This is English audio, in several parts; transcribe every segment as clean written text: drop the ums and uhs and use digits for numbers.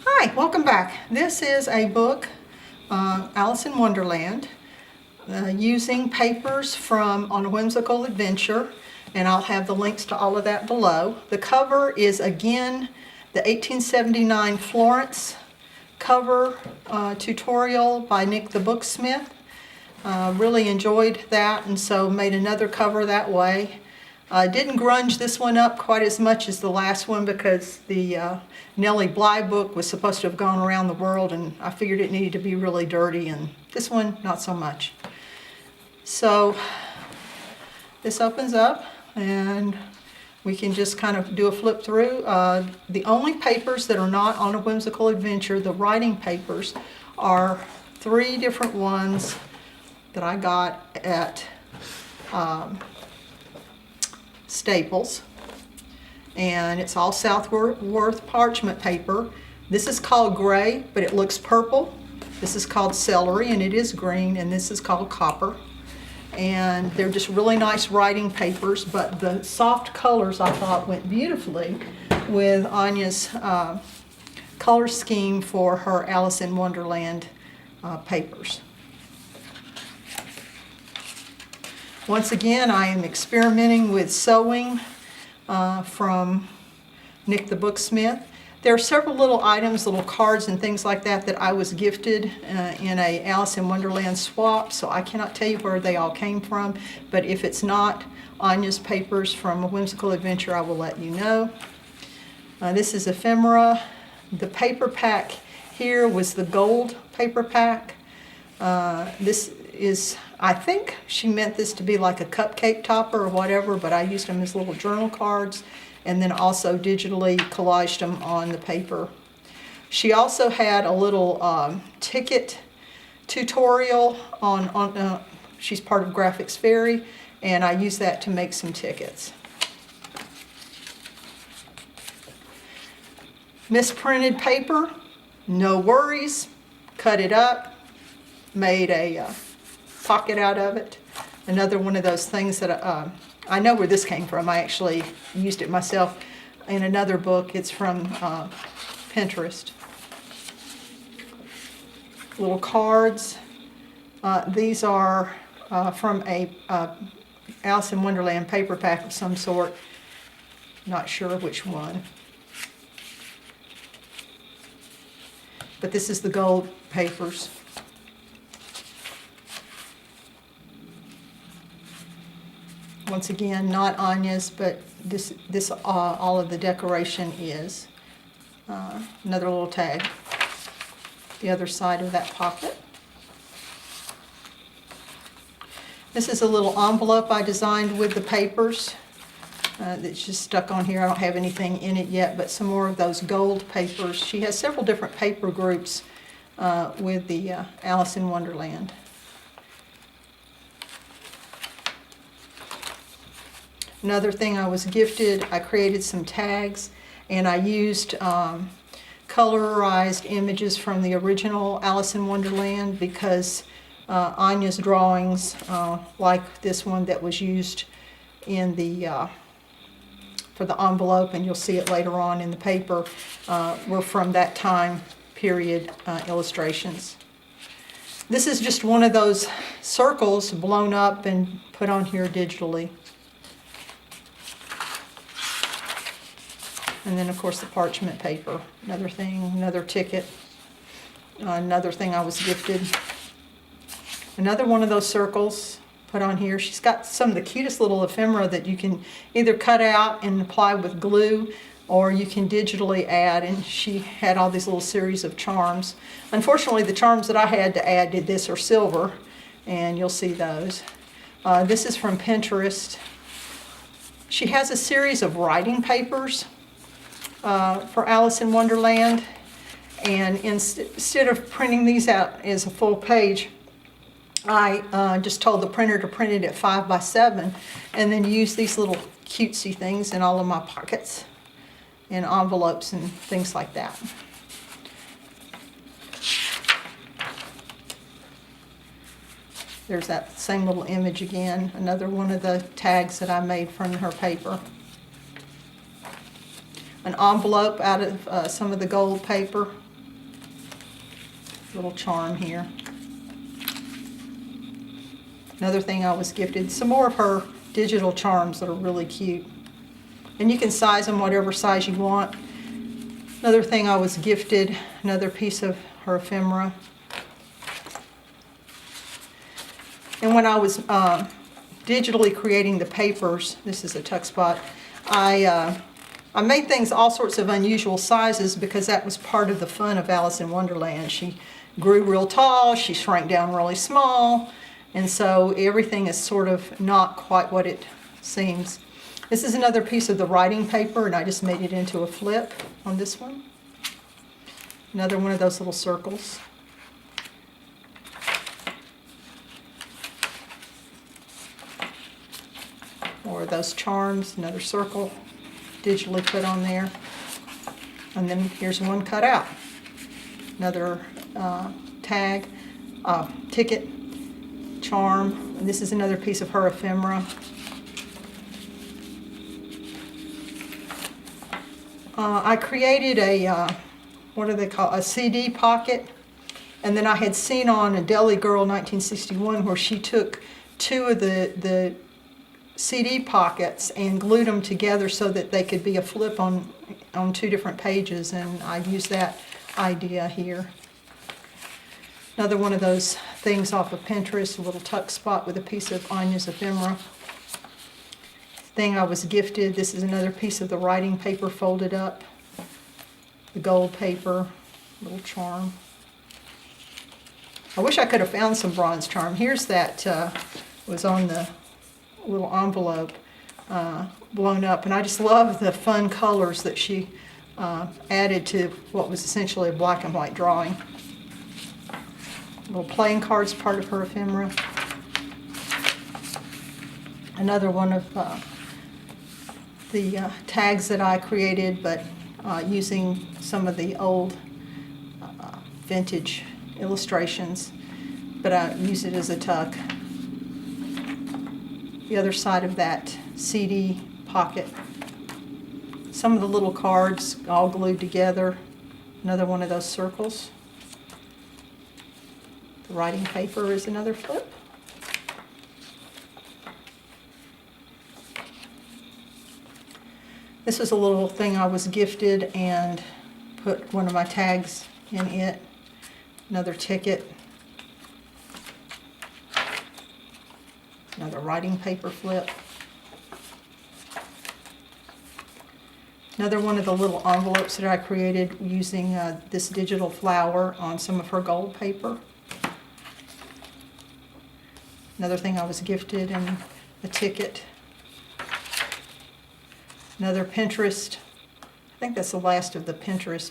Hi, welcome back. This is a book, Alice in Wonderland, using papers from On A Whimsical Adventure, and I'll have the links to all of that below. The cover is again the 1879 Florence cover tutorial by Nik the Booksmith. Really enjoyed that, and so made another cover that way. Didn't grunge this one up quite as much as the last one because the Nellie Bly book was supposed to have gone around the world, and I figured it needed to be really dirty, and this one not so much. So this opens up and we can just kind of do a flip through. The only papers that are not On A Whimsical Adventure, the writing papers, are 3 different ones that I got at Staples, and it's all Southworth parchment paper. This is called gray, but it looks purple. This is called celery, and it is green, and this is called copper. And they're just really nice writing papers, but the soft colors I thought went beautifully with Anja's color scheme for her Alice in Wonderland papers. Once again, I am experimenting with sewing from Nik the Booksmith. There are several little items, little cards and things like that that I was gifted in a Alice in Wonderland swap, so I cannot tell you where they all came from, but if it's not Anja's papers from A Whimsical Adventure, I will let you know. This is ephemera. The paper pack here was the gold paper pack. This is, I think she meant this to be like a cupcake topper or whatever, but I used them as little journal cards and then also digitally collaged them on the paper. She also had a little ticket tutorial on she's part of Graphics Fairy, and I used that to make some tickets. Misprinted paper, no worries, cut it up, made a pocket out of it. Another one of those things that I know where this came from. I actually used it myself in another book. It's from Pinterest. Little cards. These are from a Alice in Wonderland paper pack of some sort. Not sure which one. But this is the gold papers. Once again, not Anja's, but this all of the decoration is. Another little tag. The other side of that pocket. This is a little envelope I designed with the papers that's just stuck on here. I don't have anything in it yet, but some more of those gold papers. She has several different paper groups with the Alice in Wonderland. Another thing I was gifted, I created some tags, and I used colorized images from the original Alice in Wonderland because Anja's drawings, like this one that was used in the for the envelope, and you'll see it later on in the paper, were from that time period illustrations. This is just one of those circles blown up and put on here digitally. And then, of course, the parchment paper. Another thing, another ticket. Another thing I was gifted. Another one of those circles put on here. She's got some of the cutest little ephemera that you can either cut out and apply with glue, or you can digitally add. And she had all these little series of charms. Unfortunately, the charms that I had to add to this are silver, and you'll see those. This is from Pinterest. She has a series of writing papers for Alice in Wonderland, and instead of printing these out as a full page, I just told the printer to print it at 5 by 7 and then use these little cutesy things in all of my pockets and envelopes and things like that. There's that same little image again, another one of the tags that I made from her paper. An envelope out of some of the gold paper. little charm here. Another thing I was gifted, some more of her digital charms that are really cute. And you can size them whatever size you want. Another thing I was gifted, another piece of her ephemera. And when I was digitally creating the papers, this is a tuck spot, I made things all sorts of unusual sizes because that was part of the fun of Alice in Wonderland. She grew real tall, she shrank down really small, and so everything is sort of not quite what it seems. This is another piece of the writing paper, and I just made it into a flip on this one. Another one of those little circles. Or those charms, another circle digitally put on there. And then here's one cut out. Another tag, ticket, charm. And this is another piece of her ephemera. I created a, what do they call, a CD pocket. And then I had seen on a Deli Girl 1961 where she took two of the CD pockets and glued them together so that they could be a flip on two different pages, and I used that idea here. Another one of those things off of Pinterest, a little tuck spot with a piece of Anja's ephemera. Thing I was gifted, this is another piece of the writing paper folded up. The gold paper, little charm. I wish I could have found some bronze charm. Here's that, was on the little envelope blown up, and I just love the fun colors that she added to what was essentially a black and white drawing. Little playing cards, part of her ephemera. Another one of the tags that I created, but using some of the old vintage illustrations, but I use it as a tuck. The other side of that CD pocket. Some of the little cards all glued together. Another one of those circles. The writing paper is another flip. This was a little thing I was gifted and put one of my tags in it. Another ticket. Another writing paper flip. Another one of the little envelopes that I created using this digital flower on some of her gold paper. Another thing I was gifted, and a ticket. Another Pinterest. I think that's the last of the Pinterest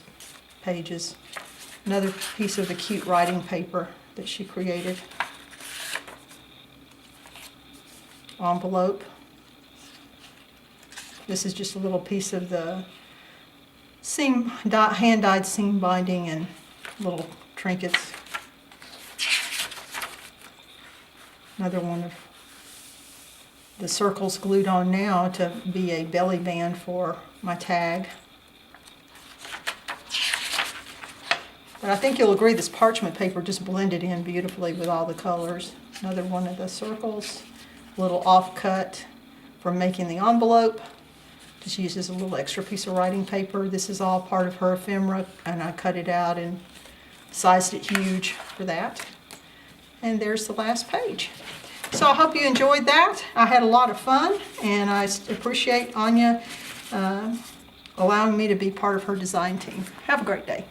pages. Another piece of the cute writing paper that she created. Envelope. This is just a little piece of the seam, hand-dyed seam binding and little trinkets. Another one of the circles glued on now to be a belly band for my tag. But I think you'll agree this parchment paper just blended in beautifully with all the colors. Another one of the circles. Little offcut from making the envelope. Just uses a little extra piece of writing paper. This is all part of her ephemera, and I cut it out and sized it huge for that. And there's the last page. So I hope you enjoyed that. I had a lot of fun, and I appreciate Anja allowing me to be part of her design team. Have a great day.